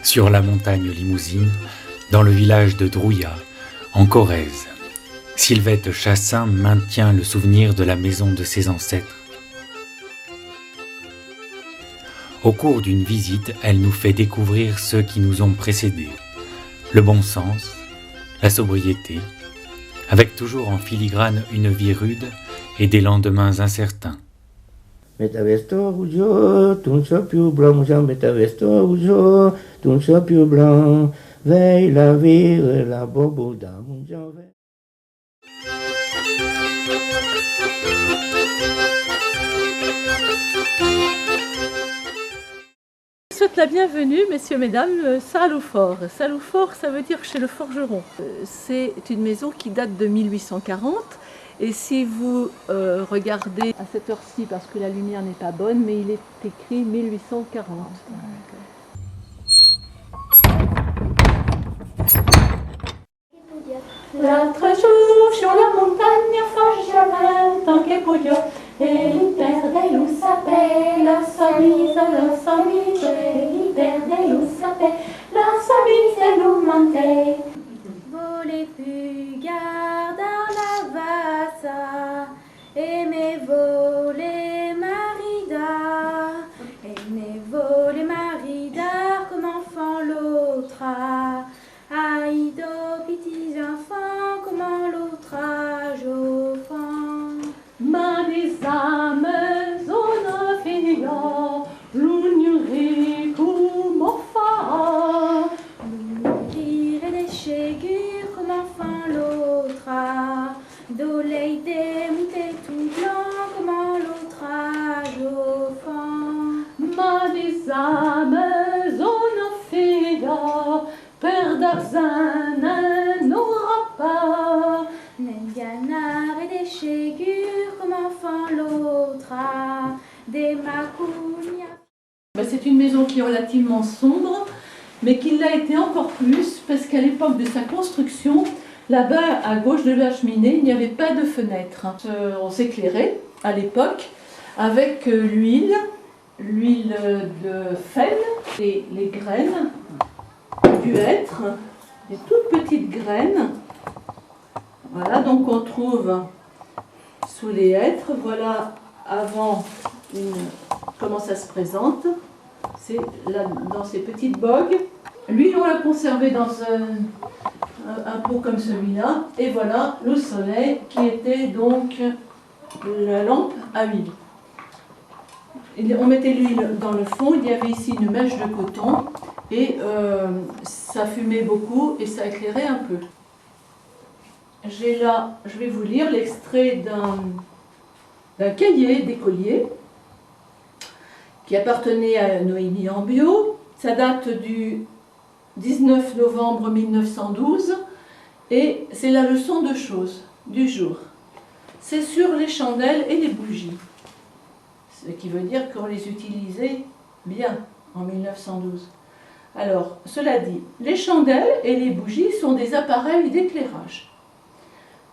sur la montagne Limousine, dans le village de Drouillat, en Corrèze. Sylvette Chassin maintient le souvenir de la maison de ses ancêtres. Au cours d'une visite, elle nous fait découvrir ceux qui nous ont précédés, le bon sens, la sobriété, avec toujours en filigrane une vie rude et des lendemains incertains. Metavesto rougeau, ton chat più blanc, Jean Metavesto rougeau, ton chat più blanc, veille la vire, la bobo mon Jean. Je souhaite la bienvenue, messieurs, mesdames, salle au fort. Salle au fort, ça veut dire chez le forgeron. C'est une maison qui date de 1840. Et si vous regardez à cette heure-ci, parce que la lumière n'est pas bonne, mais il est écrit 1840. L'autre jour, sur la montagne, forgeait un che puglio, e li perde lo sapè, la sua mise, e li perde lo sapè, la sua mise lo manté. Volez plus gardar la vassa, aimez voler marida, aimez voler marida comme enfant l'autre a. Aïdo, petits enfants, comment l'autre âge au fond. Ma des âmes, zona figlia, l'union comme enfant. Tire des chégures comme enfant l'autre a. D'oleil des moutés tout blanc, comment l'autre âge au fond. Ma des âmes, zona figlia, père d'Arzan n'aura pas. Nenganar et des chégures comme enfant l'autre a. Des macounia. C'est une maison qui est relativement sombre, mais qui l'a été encore plus parce qu'à l'époque de sa construction, là-bas à gauche de la cheminée, il n'y avait pas de fenêtre. On s'éclairait à l'époque avec l'huile de fenne et les graines du hêtre, des toutes petites graines. Voilà, donc on trouve sous les hêtres, voilà avant comment ça se présente. C'est dans ces petites bogues. L'huile, on l'a conservée dans un pot comme celui-là. Et voilà le soleil qui était donc la lampe à huile. On mettait l'huile dans le fond, il y avait ici une mèche de coton et ça fumait beaucoup et ça éclairait un peu. J'ai là, je vais vous lire l'extrait d'un cahier d'écolier qui appartenait à Noémie Ambiot. Ça date du 19 novembre 1912 et c'est la leçon de choses du jour. C'est sur les chandelles et les bougies. Ce qui veut dire qu'on les utilisait bien en 1912. Alors, cela dit, les chandelles et les bougies sont des appareils d'éclairage.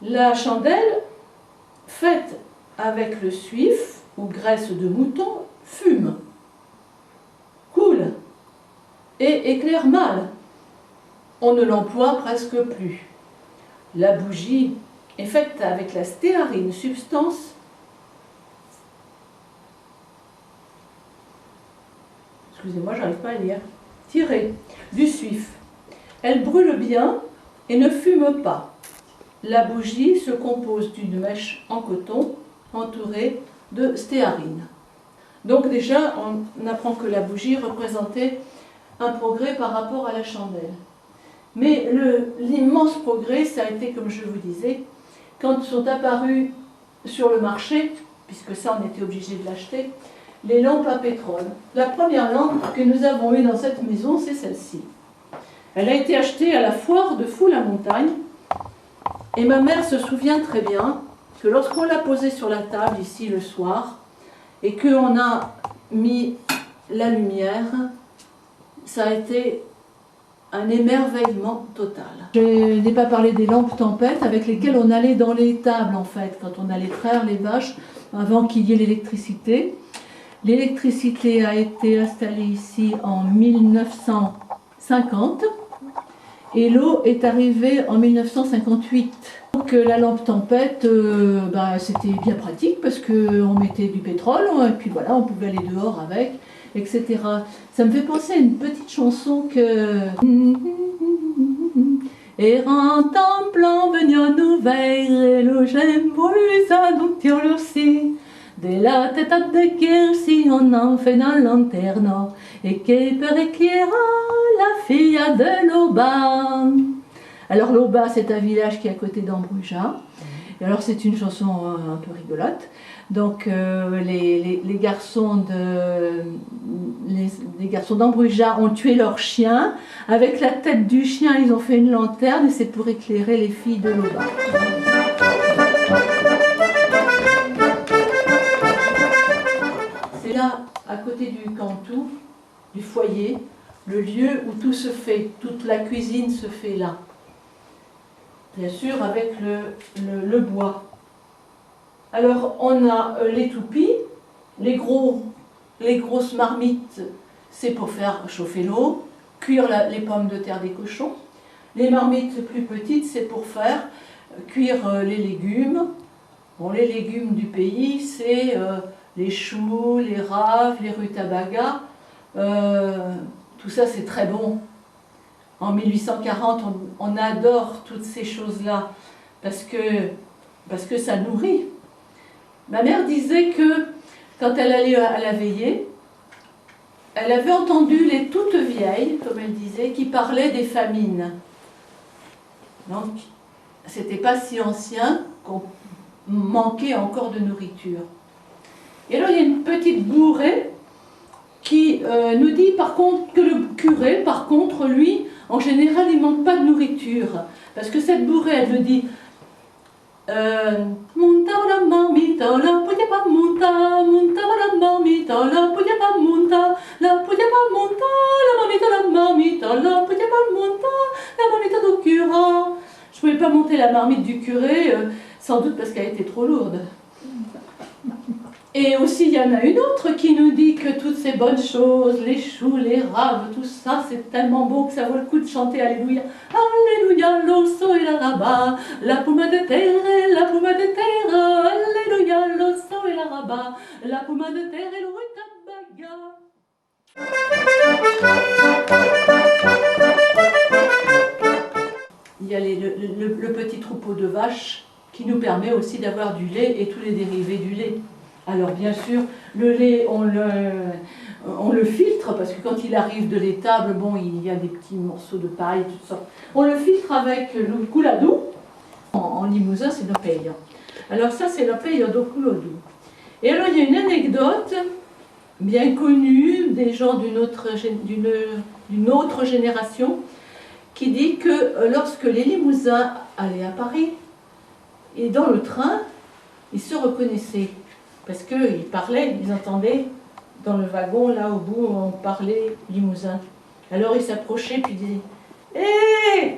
La chandelle, faite avec le suif ou graisse de mouton, fume, coule et éclaire mal. On ne l'emploie presque plus. La bougie est faite avec la stéarine, substance excusez-moi, j'arrive pas à lire, tirée du suif. Elle brûle bien et ne fume pas. La bougie se compose d'une mèche en coton entourée de stéarine. Donc déjà, on apprend que la bougie représentait un progrès par rapport à la chandelle. Mais l'immense progrès, ça a été, comme je vous disais, quand sont apparus sur le marché, puisque ça on était obligé de l'acheter, les lampes à pétrole. La première lampe que nous avons eue dans cette maison, c'est celle-ci. Elle a été achetée à la foire de Fou-la-Montagne. Et ma mère se souvient très bien que lorsqu'on l'a posée sur la table ici le soir, et qu'on a mis la lumière, ça a été un émerveillement total. Je n'ai pas parlé des lampes tempêtes avec lesquelles on allait dans les tables en fait, quand on allait traire les vaches avant qu'il y ait l'électricité. L'électricité a été installée ici en 1900 50 et l'eau est arrivée en 1958. Donc la lampe tempête, c'était bien pratique parce qu'on mettait du pétrole et puis voilà, on pouvait aller dehors avec, etc. Ça me fait penser à une petite chanson que... Errant en plan venions nous veiller, le j'aime voulu adopter aussi. De la tête à de guerre, si on en fait dans lanterne, et qui peut éclairer la fille de l'Auba. Alors l'Auba, c'est un village qui est à côté d'Ambruja. Et alors c'est une chanson un peu rigolote. Donc les garçons d'Ambruja ont tué leur chien. Avec la tête du chien, ils ont fait une lanterne et c'est pour éclairer les filles de l'Auba. C'est là, à côté du cantou, du foyer, le lieu où tout se fait, toute la cuisine se fait là. Bien sûr, avec le bois. Alors, on a les toupies, les grosses marmites, c'est pour faire chauffer l'eau, cuire les pommes de terre des cochons. Les marmites plus petites, c'est pour faire cuire les légumes. Bon, les légumes du pays, c'est les choux, les raves, les rutabagas. Tout ça, c'est très bon. En 1840, on adore toutes ces choses-là parce que ça nourrit. Ma mère disait que quand elle allait à la veillée, elle avait entendu les toutes vieilles, comme elle disait, qui parlaient des famines. Donc, c'était pas si ancien qu'on manquait encore de nourriture. Et alors, il y a une petite bourrée qui nous dit par contre que le curé, par contre, lui, en général, il ne manque pas de nourriture. Parce que cette bourrée, elle me dit Monta la mamita, la podia pas monta, monta la mamita, la podia pas monta, la podia pas monta, la mamita, la podia pas monta, la mamita do cura. Je ne pouvais pas monter la marmite du curé, sans doute parce qu'elle était trop lourde. Et aussi, il y en a une autre qui nous dit que toutes ces bonnes choses, les choux, les raves, tout ça, c'est tellement beau que ça vaut le coup de chanter Alléluia. Alléluia, l'osso et la rabat, la pouma de terre, la pouma de terre. Alléluia, l'osso et la rabat, la pouma de terre et le rutabaga. Il y a le petit troupeau de vaches qui nous permet aussi d'avoir du lait et tous les dérivés du lait. Alors bien sûr, le lait, on le filtre, parce que quand il arrive de l'étable, bon, il y a des petits morceaux de paille, toutes sortes. On le filtre avec le couladou. En Limousin, c'est le paye. Alors ça, c'est le paye do couladou. Et alors, il y a une anecdote bien connue des gens d'une autre génération qui dit que lorsque les Limousins allaient à Paris, et dans le train, ils se reconnaissaient. Parce qu'ils parlaient, ils entendaient dans le wagon, là au bout, on parlait limousin. Alors ils s'approchaient puis ils disaient « Hé,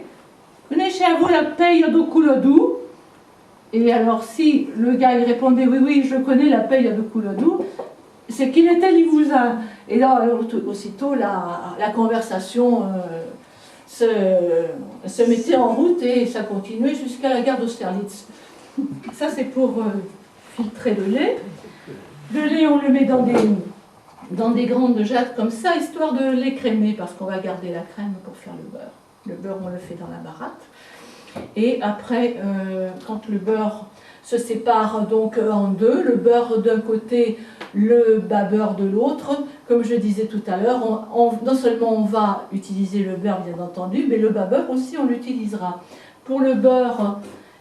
connaissez-vous la paye do couladou ?» Et alors si le gars il répondait « Oui, oui, je connais la paye do couladou », c'est qu'il était limousin. Et là, aussitôt, la conversation se mettait en route et ça continuait jusqu'à la gare d'Austerlitz. Ça, c'est pour filtrer le lait. Le lait, on le met dans des grandes jattes comme ça, histoire de l'écrémer, parce qu'on va garder la crème pour faire le beurre. Le beurre, on le fait dans la baratte. Et après, quand le beurre se sépare donc en deux, le beurre d'un côté, le bas beurre de l'autre, comme je disais tout à l'heure, non seulement on va utiliser le beurre, bien entendu, mais le bas beurre aussi, on l'utilisera. Pour le beurre,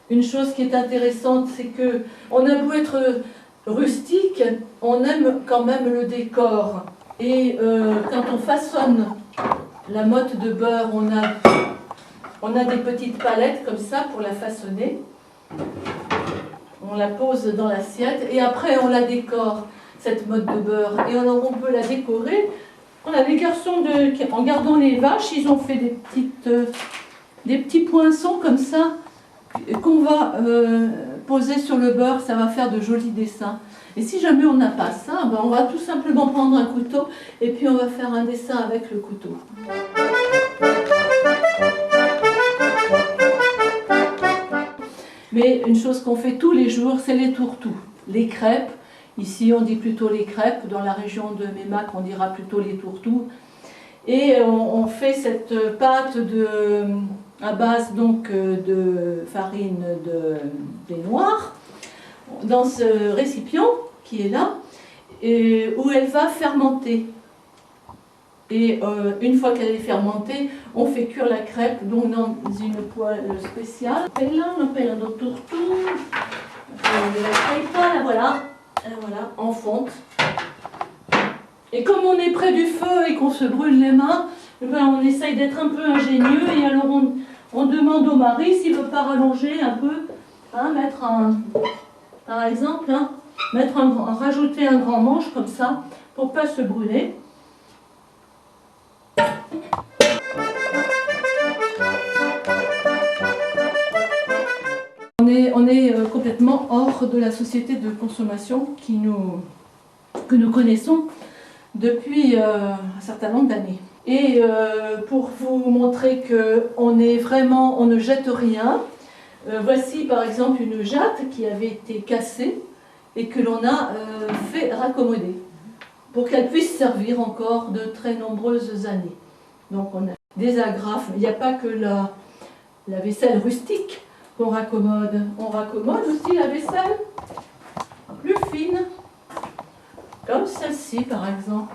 une chose qui est intéressante, c'est que on a beau être rustique, on aime quand même le décor. Et quand on façonne la motte de beurre, on a des petites palettes comme ça pour la façonner. On la pose dans l'assiette et après on la décore, cette motte de beurre. Et alors on peut la décorer. On a des garçons, en gardant les vaches, ils ont fait des petits poinçons comme ça qu'on va poser sur le beurre, ça va faire de jolis dessins. Et si jamais on n'a pas ça, ben on va tout simplement prendre un couteau et puis on va faire un dessin avec le couteau. Mais une chose qu'on fait tous les jours, c'est les tourteaux, les crêpes. Ici, on dit plutôt les crêpes. Dans la région de Meymac, on dira plutôt les tourteaux. Et on fait cette pâte à base donc de farine de noix dans ce récipient qui est là, et où elle va fermenter. Et une fois qu'elle est fermentée, on fait cuire la crêpe donc dans une poêle spéciale. On appelle un autre tourteau. On ne la taille pas, là voilà. Voilà, en fonte. Et comme on est près du feu et qu'on se brûle les mains, ben on essaye d'être un peu ingénieux et alors on demande au mari s'il ne veut pas rallonger un peu, hein, mettre par exemple, hein, rajouter un grand manche comme ça pour ne pas se brûler. On est complètement hors de la société de consommation que nous connaissons depuis un certain nombre d'années. Et pour vous montrer qu'on ne jette rien, voici par exemple une jatte qui avait été cassée et que l'on a fait raccommoder pour qu'elle puisse servir encore de très nombreuses années. Donc on a des agrafes, il n'y a pas que la vaisselle rustique qu'on raccommode. On raccommode aussi la vaisselle plus fine, comme celle-ci par exemple.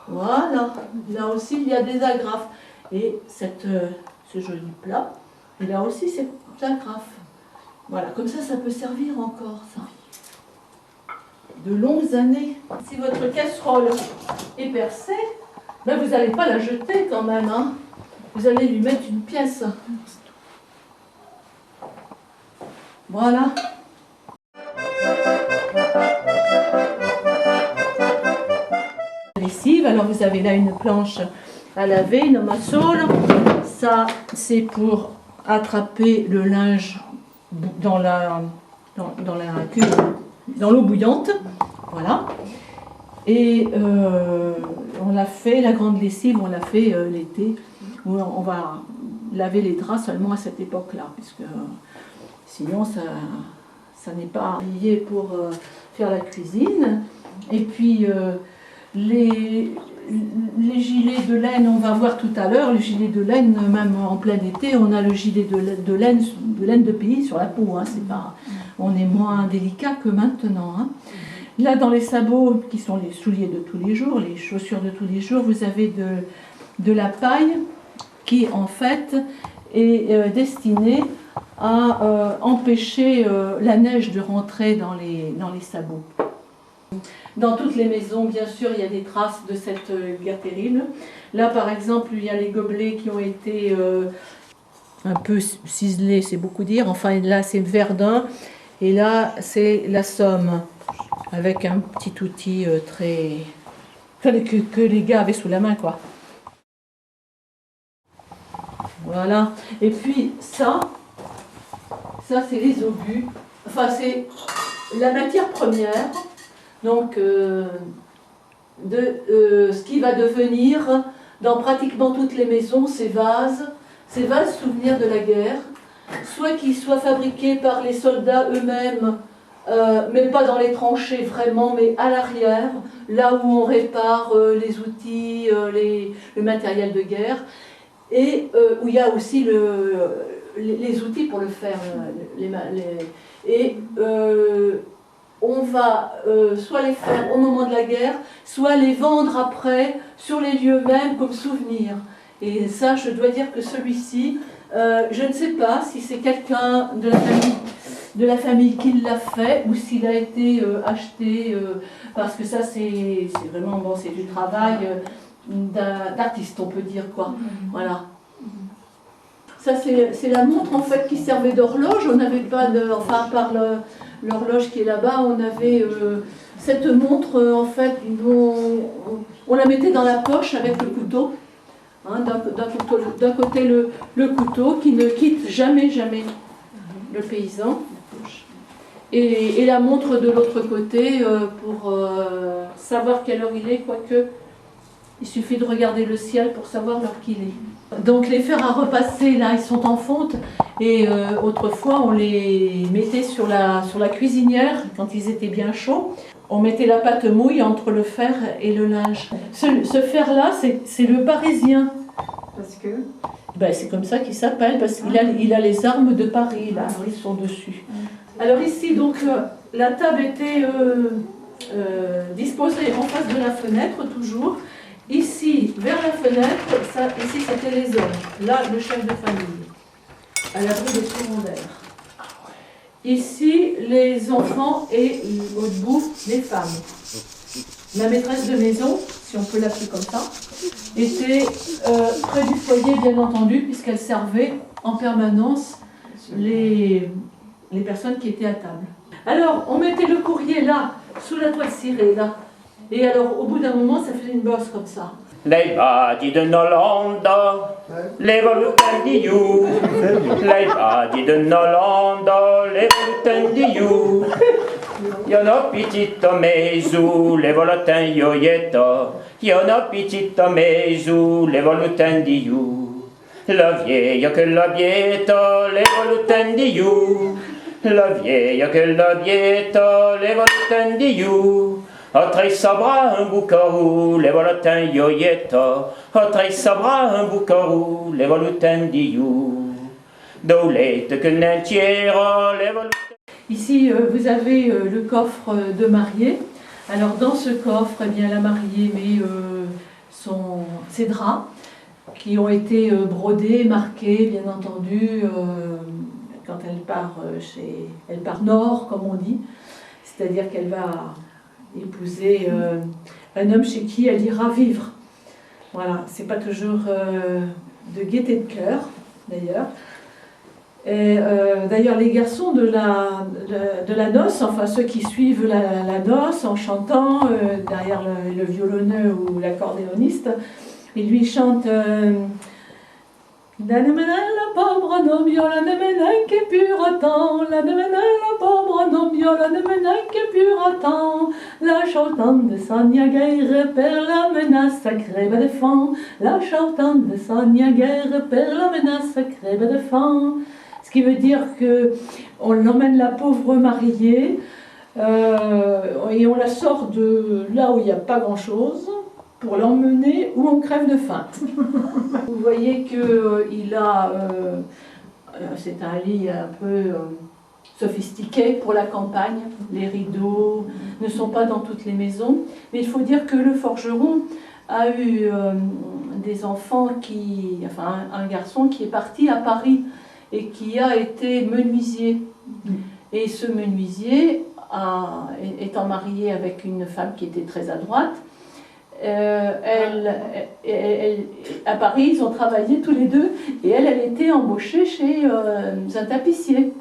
Voilà, là aussi il y a des agrafes. Et ce joli plat, et là aussi c'est agrafes. Voilà, comme ça peut servir encore ça. De longues années. Si votre casserole est percée, ben vous n'allez pas la jeter quand même, hein. Vous allez lui mettre une pièce. Voilà. Lessive, alors vous avez là une planche à laver, une massole. Ça, c'est pour attraper le linge dans l'eau bouillante. Voilà. Et on l'a fait, la grande lessive, on l'a fait l'été, où on va laver les draps seulement à cette époque-là, puisque sinon ça n'est pas lié pour faire la cuisine. Et puis les gilets de laine, on va voir tout à l'heure, les gilets de laine, même en plein été, on a le gilet de laine de pays sur la peau, hein, c'est pas, on est moins délicat que maintenant, hein. Là, dans les sabots, qui sont les souliers de tous les jours, les chaussures de tous les jours, vous avez de la paille qui, en fait, est destinée à empêcher la neige de rentrer dans les sabots. Dans toutes les maisons, bien sûr, il y a des traces de cette guerre terrible. Là, par exemple, il y a les gobelets qui ont été un peu ciselés, c'est beaucoup dire. Enfin, là, c'est Verdun, et là, c'est la Somme, avec un petit outil que les gars avaient sous la main, quoi. Voilà. Et puis, ça c'est les obus. Enfin, c'est la matière première. Donc, ce qui va devenir, dans pratiquement toutes les maisons, ces vases souvenirs de la guerre, soit qu'ils soient fabriqués par les soldats eux-mêmes, mais pas dans les tranchées vraiment, mais à l'arrière, là où on répare les outils, le matériel de guerre, et où il y a aussi les outils pour le faire. On va soit les faire au moment de la guerre, soit les vendre après sur les lieux mêmes comme souvenir. Et ça, je dois dire que celui-ci, je ne sais pas si c'est quelqu'un de la famille qui l'a fait ou s'il a été acheté, parce que ça c'est vraiment bon, c'est du travail d'artiste, on peut dire, quoi. Voilà. Ça c'est la montre en fait qui servait d'horloge. On n'avait pas enfin par l'horloge qui est là-bas, on avait cette montre en fait, on la mettait dans la poche avec le couteau. Hein, d'un côté le couteau qui ne quitte jamais le paysan, et la montre de l'autre côté pour savoir quelle heure il est, quoique Il suffit de regarder le ciel pour savoir l'heure qu'il est. Donc les fers à repasser, là, ils sont en fonte. Et autrefois, on les mettait sur la cuisinière, quand ils étaient bien chauds. On mettait la pâte mouille entre le fer et le linge. Ce fer-là, c'est le Parisien. Parce que Ben, c'est comme ça qu'il s'appelle, parce qu'il a les armes de Paris, là, ils sont dessus. Alors ici, donc, la table était disposée en face de la fenêtre, toujours. Ici, vers la fenêtre, ici c'était les hommes. Là, le chef de famille, à l'abri des secondaires. Ici, les enfants et au bout, les femmes. La maîtresse de maison, si on peut l'appeler comme ça, était près du foyer, bien entendu, puisqu'elle servait en permanence les personnes qui étaient à table. Alors, on mettait le courrier là, sous la toile cirée, là. Et alors, au bout d'un moment, ça faisait une bosse comme ça. Lei badi de Nolanda, le voluten di you. Lei badi de Nolanda, le voluten di you. Yono pitito mesu, le voluten yoyeta. Yono pitito mesu, le voluten di you. La vieille que la bieta, le voluten di you. La vieille que la bieta, le voluten di you. A trei sabra un bucarou, le voluten yoyeta. A trei sabra un bucarou, le voluten di you. Dolete que n'entiera, le voluten. Ici, vous avez le coffre de mariée. Alors, dans ce coffre, eh bien, la mariée met ses draps qui ont été brodés, marqués, bien entendu, quand elle part elle part nord, comme on dit. C'est-à-dire qu'elle va épouser un homme chez qui elle ira vivre. Voilà, c'est pas toujours de gaieté de cœur, d'ailleurs. Et d'ailleurs, les garçons de la noce, enfin ceux qui suivent la noce en chantant derrière le violonneux ou l'accordéoniste, ils lui chantent la pauvre non viola ne menenque puratan, la pauvre non viola ne menenque puratan, la chantante de Sonia Guerre per la menace sacrée de fond, la chantante de Sonia Guerre per la menace sacrée de fond. Ce qui veut dire qu'on l'emmène la pauvre mariée et on la sort de là où il n'y a pas grand-chose pour l'emmener où on crève de faim. Vous voyez qu'il a, c'est un lit un peu sophistiqué pour la campagne. Les rideaux ne sont pas dans toutes les maisons. Mais il faut dire que le forgeron a eu des enfants un garçon qui est parti à Paris et qui a été menuisier. Et ce menuisier, étant marié avec une femme qui était très à droite, à Paris, ils ont travaillé tous les deux, et elle était embauchée chez un tapissier.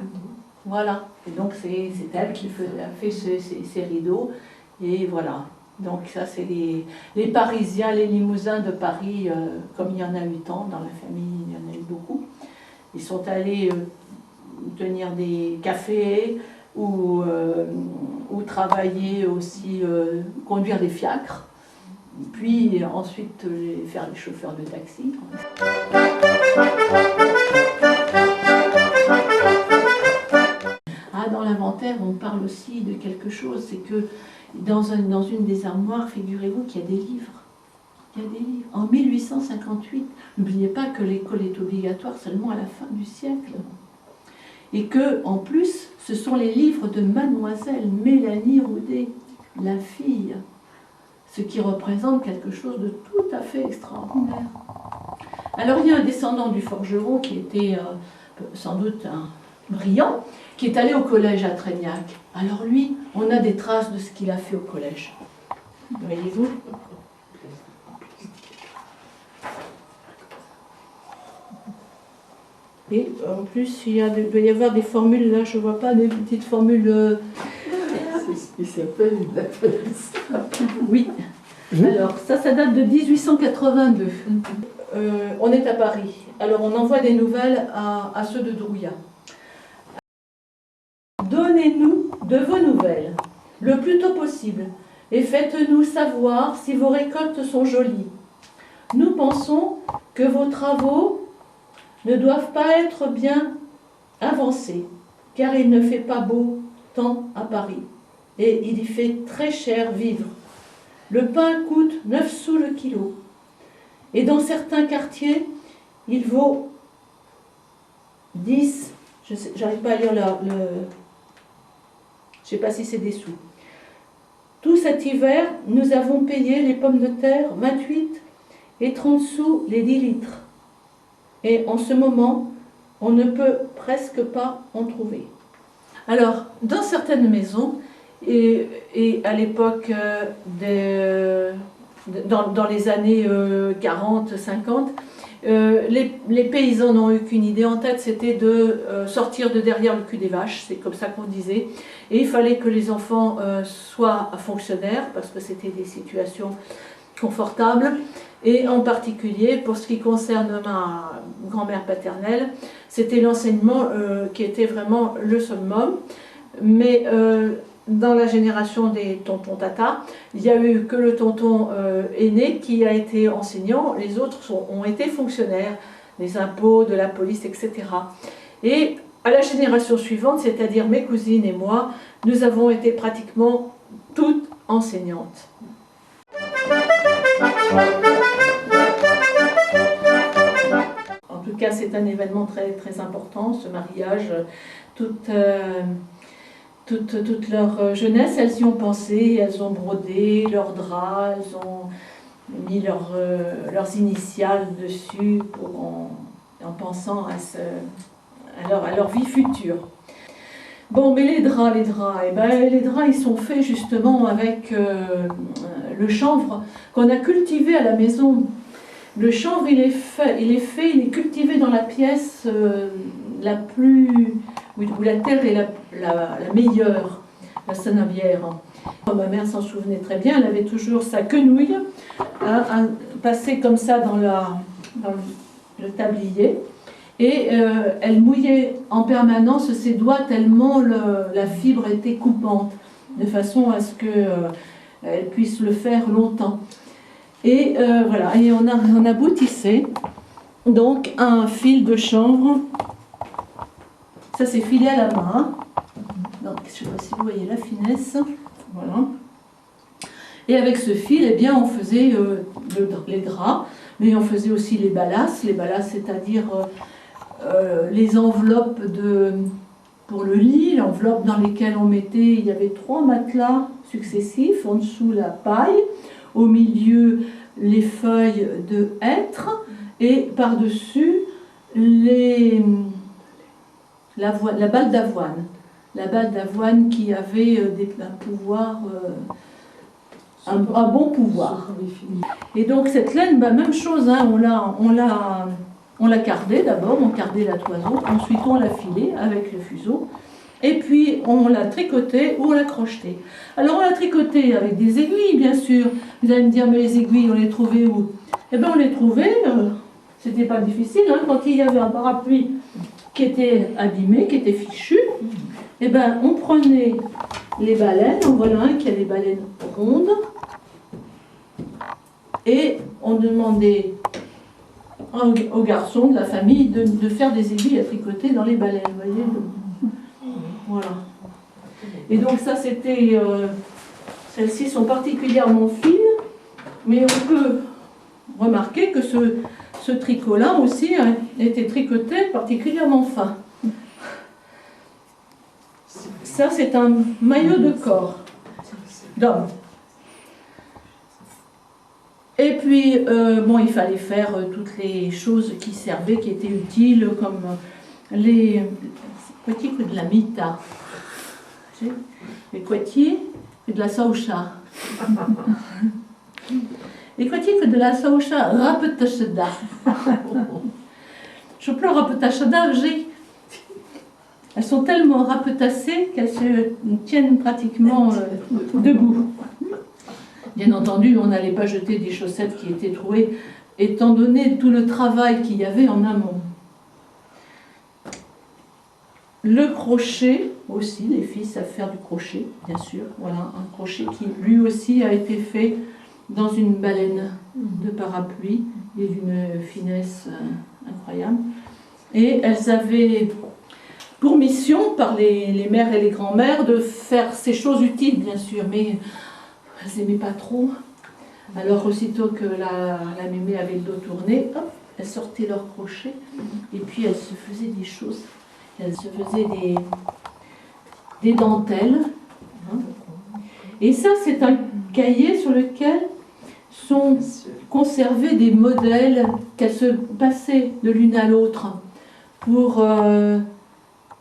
Voilà. Et donc c'est elle qui a fait ces rideaux, et voilà. Donc ça, c'est les Parisiens, les Limousins de Paris, comme il y en a eu tant dans la famille, il y en a eu beaucoup. Ils sont allés tenir des cafés ou travailler aussi, conduire des fiacres, puis ensuite faire les chauffeurs de taxi. Dans l'inventaire, on parle aussi de quelque chose, c'est que dans une des armoires, figurez-vous qu'il y a des livres. Il y a des livres. En 1858, n'oubliez pas que l'école est obligatoire seulement à la fin du siècle. Et que, en plus, ce sont les livres de mademoiselle Mélanie Roudet, la fille. Ce qui représente quelque chose de tout à fait extraordinaire. Alors il y a un descendant du forgeron qui était sans doute un brillant, qui est allé au collège à Trégnac. Alors lui, on a des traces de ce qu'il a fait au collège. Voyez-vous ? Et en plus, il doit y avoir des formules, là je ne vois pas, des petites formules... c'est ce qui s'appelle la police. Oui. Alors, ça date de 1882. On est à Paris. Alors, on envoie des nouvelles à ceux de Drouillat. Donnez-nous de vos nouvelles, le plus tôt possible, et faites-nous savoir si vos récoltes sont jolies. Nous pensons que vos travaux ne doivent pas être bien avancés, car il ne fait pas beau temps à Paris, et il y fait très cher vivre. Le pain coûte 9 sous le kilo, et dans certains quartiers, il vaut 10, j'arrive pas à lire je ne sais pas si c'est des sous. Tout cet hiver, nous avons payé les pommes de terre 28 et 30 sous les 10 litres. Et en ce moment, on ne peut presque pas en trouver. Alors, dans certaines maisons, et à l'époque, dans les années 40, 50, les paysans n'ont eu qu'une idée en tête, c'était de sortir de derrière le cul des vaches, c'est comme ça qu'on disait. Et il fallait que les enfants soient fonctionnaires, parce que c'était des situations confortables. Et en particulier, pour ce qui concerne ma grand-mère paternelle, c'était l'enseignement qui était vraiment le summum. Mais dans la génération des tontons tata, il n'y a eu que le tonton aîné qui a été enseignant, les autres ont été fonctionnaires, des impôts, de la police, etc. Et à la génération suivante, c'est-à-dire mes cousines et moi, nous avons été pratiquement toutes enseignantes. En tout cas, c'est un événement très, très important, ce mariage. Toute leur jeunesse, elles y ont pensé, elles ont brodé leurs draps, elles ont mis leurs initiales dessus en pensant à leur vie future. Bon, mais les draps, eh ben, les draps, ils sont faits justement avec le chanvre qu'on a cultivé à la maison. Le chanvre, il est cultivé dans la pièce la plus, où la terre est la meilleure, la Saint-Navière. Ma mère s'en souvenait très bien, elle avait toujours sa quenouille passée comme ça dans le tablier. Et elle mouillait en permanence ses doigts tellement la fibre était coupante, de façon à ce qu'elle puisse le faire longtemps. Et voilà, et on aboutissait donc à un fil de chanvre. Ça c'est filé à la main. Donc, je ne sais pas si vous voyez la finesse. Voilà. Et avec ce fil, eh bien, on faisait les draps, mais on faisait aussi les balasses. Les balasses, c'est-à-dire les enveloppes pour le lit, l'enveloppe dans lesquelles on mettait, il y avait 3 matelas successifs, en dessous la paille, au milieu les feuilles de hêtre, et par-dessus la balle d'avoine. La balle d'avoine qui avait un pouvoir, un bon pouvoir. Et donc cette laine, même chose, hein, on l'a cardée d'abord, on cardait la toison, ensuite on l'a filée avec le fuseau, et puis on l'a tricotée ou on l'a crochetée. Alors on l'a tricotée avec des aiguilles, bien sûr. Vous allez me dire, mais les aiguilles, on les trouvait où? Eh bien on les trouvait, c'était pas difficile, hein, quand il y avait un parapluie qui était abîmé, qui était fichu, eh bien on prenait les baleines, en voilà un qui a des baleines rondes, et on demandait aux garçons de la famille de faire des aiguilles à tricoter dans les baleines, vous voyez. Voilà. Et donc ça c'était, celles-ci sont particulièrement fines, mais on peut remarquer que ce tricot-là aussi a été tricoté particulièrement fin. Ça c'est un maillot de corps d'homme. Et puis, bon, il fallait faire toutes les choses qui servaient, qui étaient utiles, comme les coitiers que de la mita, les coitiers que de la saoucha. Les coitiers que de la saoucha, rapetachada. Je pleure rapetachada, elles sont tellement rapetassées qu'elles se tiennent pratiquement debout. Bien entendu, on n'allait pas jeter des chaussettes qui étaient trouées, étant donné tout le travail qu'il y avait en amont. Le crochet aussi, les filles savent faire du crochet, bien sûr. Voilà, un crochet qui lui aussi a été fait dans une baleine de parapluie et d'une finesse incroyable. Et elles avaient pour mission, par les mères et les grands-mères, de faire ces choses utiles, bien sûr, mais elles n'aimaient pas trop. Alors, aussitôt que la mémé avait le dos tourné, hop, elles sortaient leur crochet, et puis elles se faisaient des choses. Elles se faisaient des dentelles. Hein. Et ça, c'est un cahier sur lequel sont conservés des modèles qu'elles se passaient de l'une à l'autre pour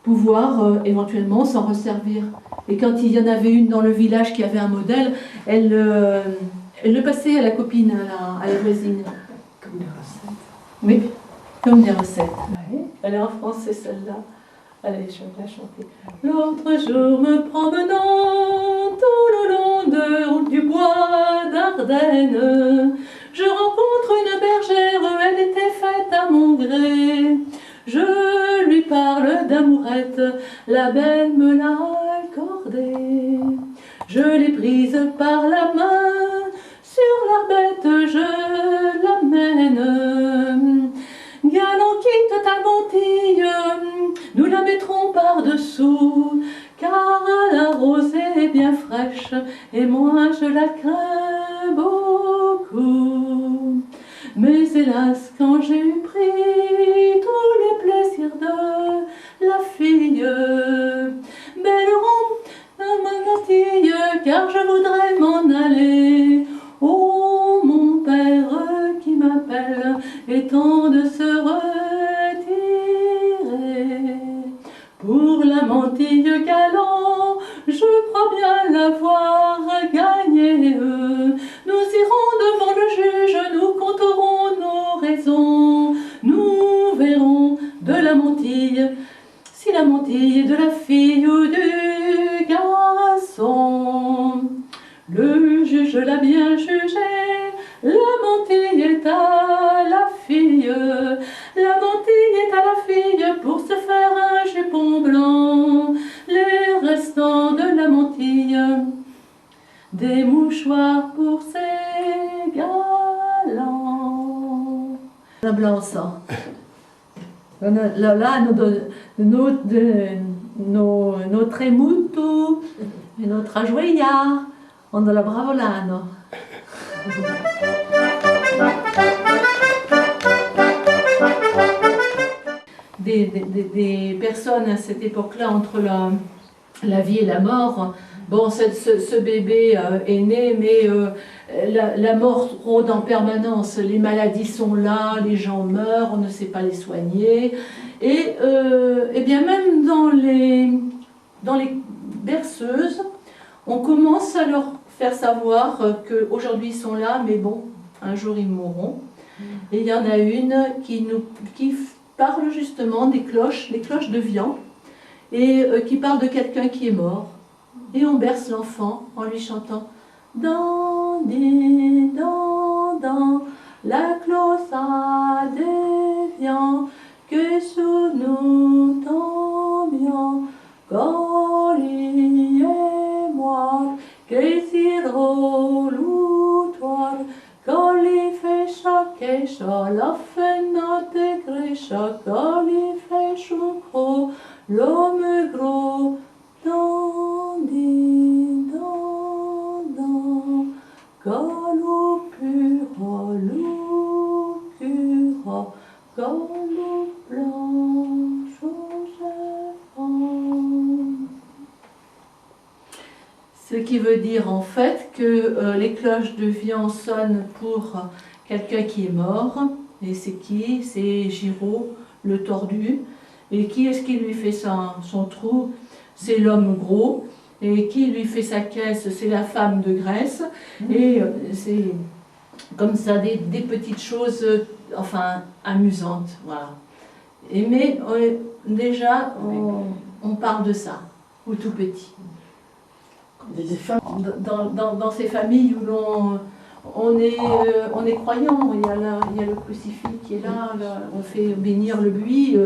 pouvoir éventuellement s'en resservir. Et quand il y en avait une dans le village qui avait un modèle, elle le passait à la copine, à la voisine. Comme des recettes. Oui, comme des recettes. Ouais. Elle est en français celle-là. Allez, je vais la chanter. L'autre jour, me promenant tout le long de route du bois d'Ardenne, je rencontre une bergère, elle était faite à mon gré. Je lui parle d'amourette, la belle me l'a accordée. Je l'ai prise par la main, sur l'arbette je l'amène. Galant, quitte ta mantille, nous la mettrons par-dessous, car la rosée est bien fraîche, et moi je la crains beaucoup. Mais hélas, quand j'ai eu pris tous les plaisirs de la fille, belle ronde ma mantille, car je voudrais m'en aller. Oh, mon père qui m'appelle, est temps de se retirer. Pour la mantille galant, je crois bien l'avoir gagnée. Nous irons devant le juge, nous compterons nos raisons. Nous verrons de la mantille, si la mantille est de la fille ou du garçon. Le juge l'a bien jugé, la mantille est à la fille. La mantille est à la fille pour se faire un jupon blanc. Les restants de la mantille, des mouchoirs pour ses galants. La blanche. Là, notre emuto e notre gioia, on la bravolano. Des personnes à cette époque-là, entre la vie et la mort, bon, ce bébé est né, mais la mort rôde en permanence, les maladies sont là, les gens meurent, on ne sait pas les soigner, et bien même dans les berceuses, on commence à leur faire savoir qu'aujourd'hui ils sont là, mais bon, un jour ils mourront. Et il y en a une qui parle justement des cloches de Vian, et qui parle de quelqu'un qui est mort. Et on berce l'enfant en lui chantant « Dans, di, dans, la cloche de Vian, que sous nous tombions, Goli et moi, que si reloutoir, Goli fait choquer, la fenêtre grécha, Goli fait choucro, l'homme gros, dans, galop pur, loucura, galop blanche, ce qui veut dire en fait que les cloches de Vian sonnent pour quelqu'un qui est mort. Et c'est qui? C'est Giraud, le tordu. Et qui est-ce qui lui fait son trou? C'est l'homme gros. Et qui lui fait sa caisse? C'est la femme de Grèce. Et c'est comme ça des petites choses, enfin, amusantes. Voilà. Mais déjà, on parle de ça, au tout petit. Dans ces familles où on est croyant, il y a le crucifix qui est là, on fait bénir le buis,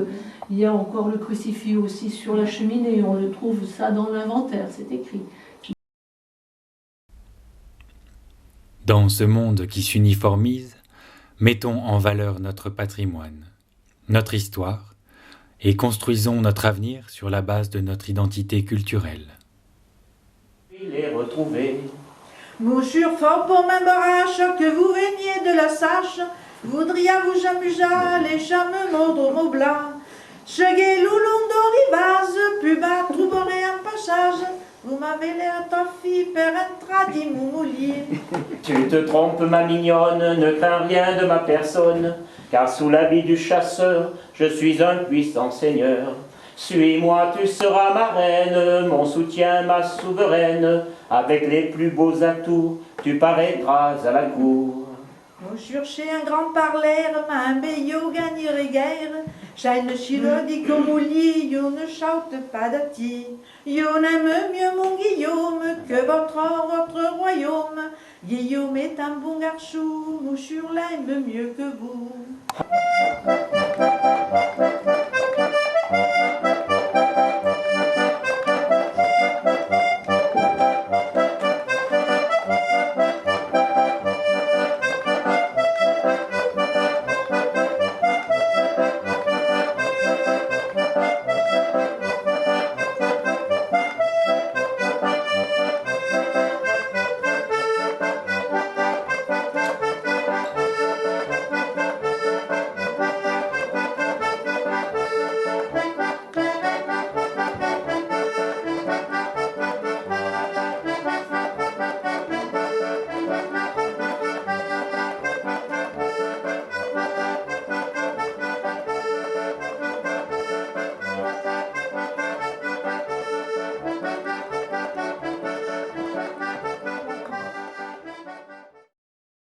il y a encore le crucifix aussi sur la cheminée, on le trouve ça dans l'inventaire, c'est écrit. Dans ce monde qui s'uniformise, mettons en valeur notre patrimoine, notre histoire, et construisons notre avenir sur la base de notre identité culturelle. Les retrouver. Mouchure fort pour ma barrache, que vous veniez de la Sache, voudriez vous amusa, les chames mordre au blanc. Cheguez loulon d'orivaz, plus bas trouverez un passage, vous m'avez l'air ta fille, père intradi moumoulier. Tu te trompes, ma mignonne, ne crains rien de ma personne, car sous l'habit du chasseur, je suis un puissant seigneur. Suis-moi, tu seras ma reine, mon soutien, ma souveraine, avec les plus beaux atouts, tu paraîtras à la cour. Mouchure chez un grand parleur, ma un beillot gagnerait guère, j'ai le chiro dit comme lit, yo ne chante pas d'ati. Yo n'aime mieux mon Guillaume que votre royaume. Guillaume est un bon garçon, Mouchure l'aime mieux que vous.